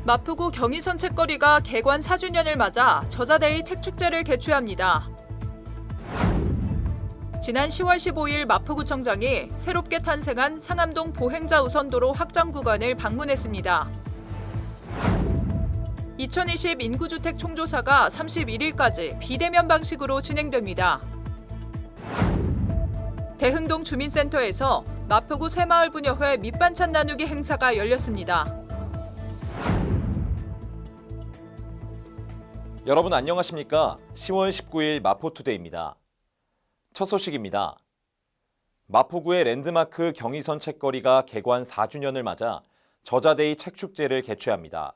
마포구 경의선 책거리가 개관 4주년을 맞아 저자데이 책축제를 개최합니다. 지난 10월 15일 마포구청장이 새롭게 탄생한 상암동 보행자 우선도로 확장 구간을 방문했습니다. 2020 인구주택 총조사가 31일까지 비대면 방식으로 진행됩니다. 대흥동 주민센터에서 마포구 새마을부녀회 밑반찬 나누기 행사가 열렸습니다. 여러분 안녕하십니까? 10월 19일 마포투데이입니다. 첫 소식입니다. 마포구의 랜드마크 경의선 책거리가 개관 4주년을 맞아 저자데이 책축제를 개최합니다.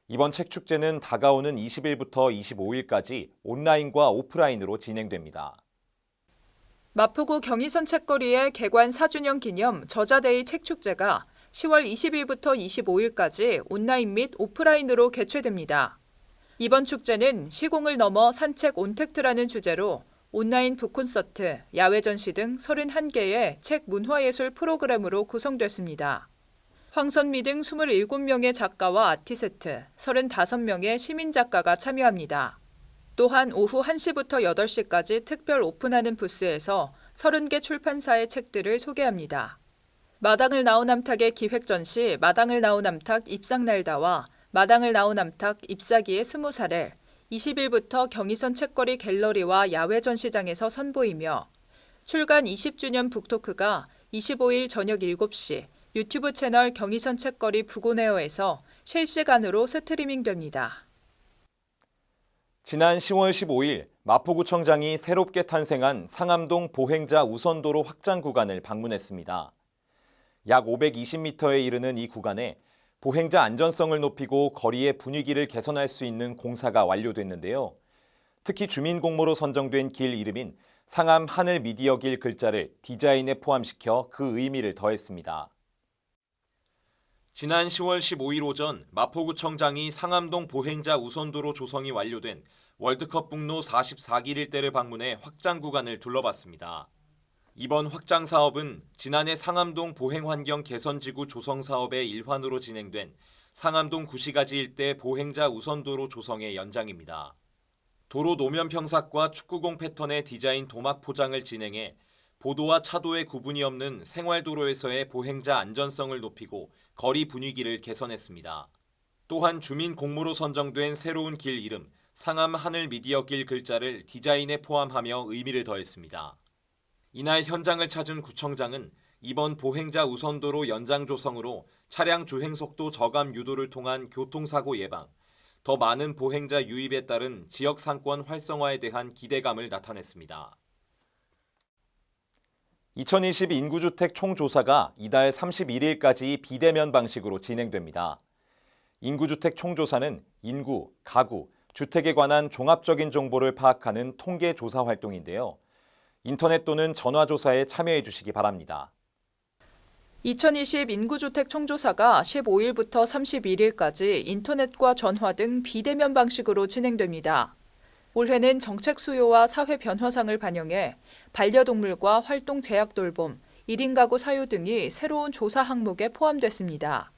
이번 책축제는 다가오는 20일부터 25일까지 온라인과 오프라인으로 진행됩니다. 마포구 경의선 책거리의 개관 4주년 기념 저자데이 책축제가 10월 20일부터 25일까지 온라인 및 오프라인으로 개최됩니다. 이번 축제는 시공을 넘어 산책 온택트라는 주제로 온라인 북콘서트, 야외 전시 등 31개의 책 문화예술 프로그램으로 구성됐습니다. 황선미 등 27명의 작가와 아티스트, 35명의 시민작가가 참여합니다. 또한 오후 1시부터 8시까지 특별 오픈하는 부스에서 30개 출판사의 책들을 소개합니다. 마당을 나온 암탉의 기획 전시 마당을 나온 암탉 입상날다와 마당을 나온 암탉 잎사귀의 20살을 20일부터 경의선 책거리 갤러리와 야외 전시장에서 선보이며 출간 20주년 북토크가 25일 저녁 7시 유튜브 채널 경의선 책거리 북온에어에서 실시간으로 스트리밍됩니다. 지난 10월 15일 마포구청장이 새롭게 탄생한 상암동 보행자 우선도로 확장 구간을 방문했습니다. 약 520m에 이르는 이 구간에 보행자 안전성을 높이고 거리의 분위기를 개선할 수 있는 공사가 완료됐는데요. 특히 주민공모로 선정된 길 이름인 상암 하늘 미디어 길 글자를 디자인에 포함시켜 그 의미를 더했습니다. 지난 10월 15일 오전 마포구청장이 상암동 보행자 우선도로 조성이 완료된 월드컵 북로 44길 일대를 방문해 확장 구간을 둘러봤습니다. 이번 확장 사업은 지난해 상암동 보행환경 개선지구 조성 사업의 일환으로 진행된 상암동 구시가지 일대 보행자 우선도로 조성의 연장입니다. 도로 노면 평삭과 축구공 패턴의 디자인 도막 포장을 진행해 보도와 차도의 구분이 없는 생활도로에서의 보행자 안전성을 높이고 거리 분위기를 개선했습니다. 또한 주민 공모로 선정된 새로운 길 이름 상암 하늘 미디어 길 글자를 디자인에 포함하며 의미를 더했습니다. 이날 현장을 찾은 구청장은 이번 보행자 우선도로 연장 조성으로 차량 주행 속도 저감 유도를 통한 교통사고 예방, 더 많은 보행자 유입에 따른 지역 상권 활성화에 대한 기대감을 나타냈습니다. 2020 인구주택 총조사가 이달 31일까지 비대면 방식으로 진행됩니다. 인구주택 총조사는 인구, 가구, 주택에 관한 종합적인 정보를 파악하는 통계조사 활동인데요. 인터넷 또는 전화조사에 참여해 주시기 바랍니다. 2020 인구주택 총조사가 15일부터 31일까지 인터넷과 전화 등 비대면 방식으로 진행됩니다. 올해는 정책 수요와 사회 변화상을 반영해 반려동물과 활동 제약 돌봄, 1인 가구 사유 등이 새로운 조사 항목에 포함됐습니다.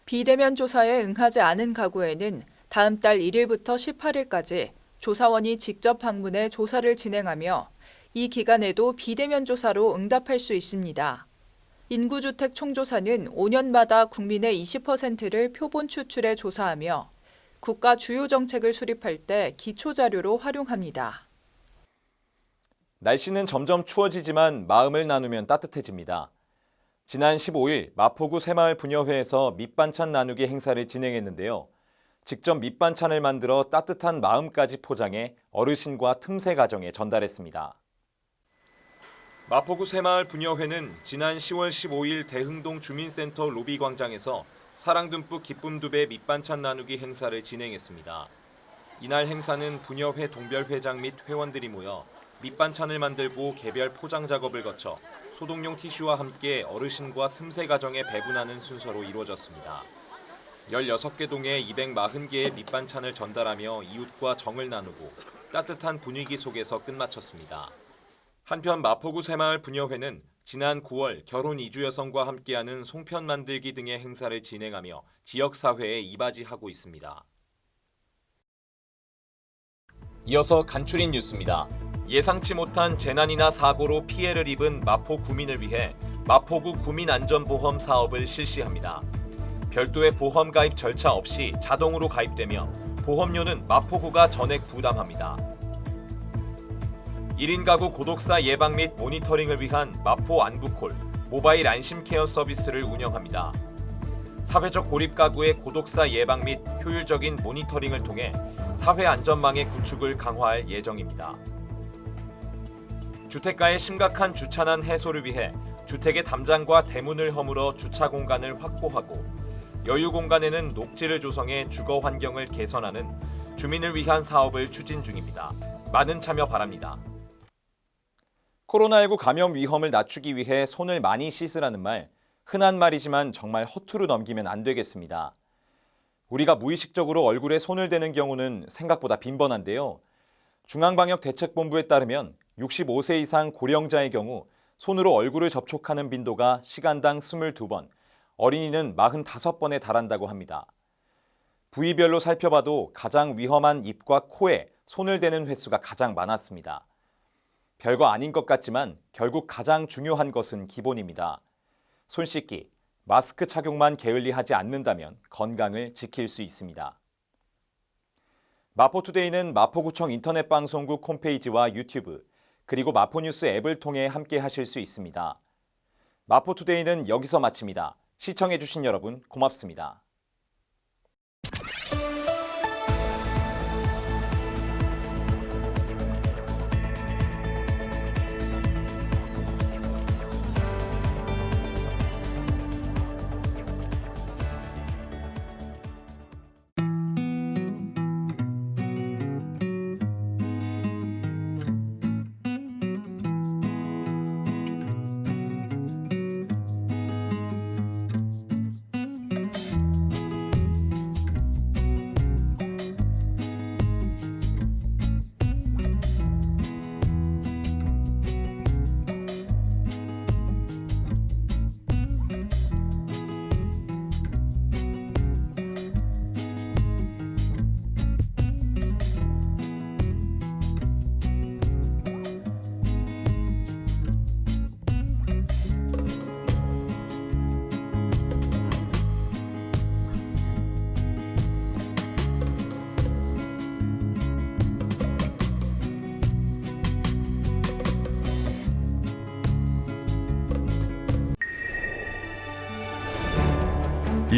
비대면 조사에 응하지 않은 가구에는 다음 달 1일부터 18일까지 조사원이 직접 방문해 조사를 진행하며 이 기간에도 비대면 조사로 응답할 수 있습니다. 인구주택 총조사는 5년마다 국민의 20%를 표본 추출해 조사하며 국가 주요 정책을 수립할 때 기초자료로 활용합니다. 날씨는 점점 추워지지만 마음을 나누면 따뜻해집니다. 지난 15일 마포구 새마을부녀회에서 밑반찬 나누기 행사를 진행했는데요. 직접 밑반찬을 만들어 따뜻한 마음까지 포장해 어르신과 틈새 가정에 전달했습니다. 마포구 새마을부녀회는 지난 10월 15일 대흥동 주민센터 로비 광장에서 사랑 듬뿍 기쁨 2배 밑반찬 나누기 행사를 진행했습니다. 이날 행사는 부녀회 동별회장 및 회원들이 모여 밑반찬을 만들고 개별 포장 작업을 거쳐 소독용 티슈와 함께 어르신과 틈새 가정에 배분하는 순서로 이루어졌습니다. 16개 동에 240개의 밑반찬을 전달하며 이웃과 정을 나누고 따뜻한 분위기 속에서 끝마쳤습니다. 한편 마포구 새마을부녀회는 지난 9월 결혼 이주 여성과 함께하는 송편 만들기 등의 행사를 진행하며 지역사회에 이바지하고 있습니다. 이어서 간추린 뉴스입니다. 예상치 못한 재난이나 사고로 피해를 입은 마포 구민을 위해 마포구 구민안전보험 사업을 실시합니다. 별도의 보험 가입 절차 없이 자동으로 가입되며 보험료는 마포구가 전액 부담합니다. 1인 가구 고독사 예방 및 모니터링을 위한 마포 안부콜 모바일 안심케어 서비스를 운영합니다. 사회적 고립 가구의 고독사 예방 및 효율적인 모니터링을 통해 사회 안전망의 구축을 강화할 예정입니다. 주택가의 심각한 주차난 해소를 위해 주택의 담장과 대문을 허물어 주차 공간을 확보하고 여유 공간에는 녹지를 조성해 주거 환경을 개선하는 주민을 위한 사업을 추진 중입니다. 많은 참여 바랍니다. 코로나19 감염 위험을 낮추기 위해 손을 많이 씻으라는 말, 흔한 말이지만 정말 허투루 넘기면 안 되겠습니다. 우리가 무의식적으로 얼굴에 손을 대는 경우는 생각보다 빈번한데요. 중앙방역대책본부에 따르면 65세 이상 고령자의 경우 손으로 얼굴을 접촉하는 빈도가 시간당 22번, 어린이는 45번에 달한다고 합니다. 부위별로 살펴봐도 가장 위험한 입과 코에 손을 대는 횟수가 가장 많았습니다. 별거 아닌 것 같지만 결국 가장 중요한 것은 기본입니다. 손 씻기, 마스크 착용만 게을리하지 않는다면 건강을 지킬 수 있습니다. 마포투데이는 마포구청 인터넷 방송국 홈페이지와 유튜브, 그리고 마포뉴스 앱을 통해 함께 하실 수 있습니다. 마포투데이는 여기서 마칩니다. 시청해주신 여러분 고맙습니다.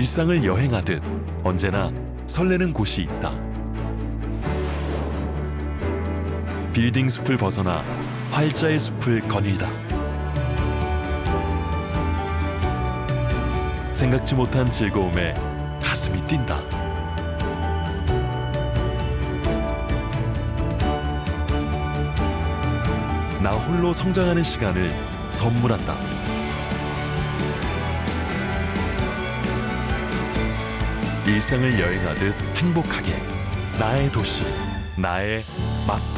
일상을 여행하듯 언제나 설레는 곳이 있다. 빌딩 숲을 벗어나 활자의 숲을 거닐다. 생각지 못한 즐거움에 가슴이 뛴다. 나 홀로 성장하는 시간을 선물한다. 일상을 여행하듯 행복하게 나의 도시, 나의 마포.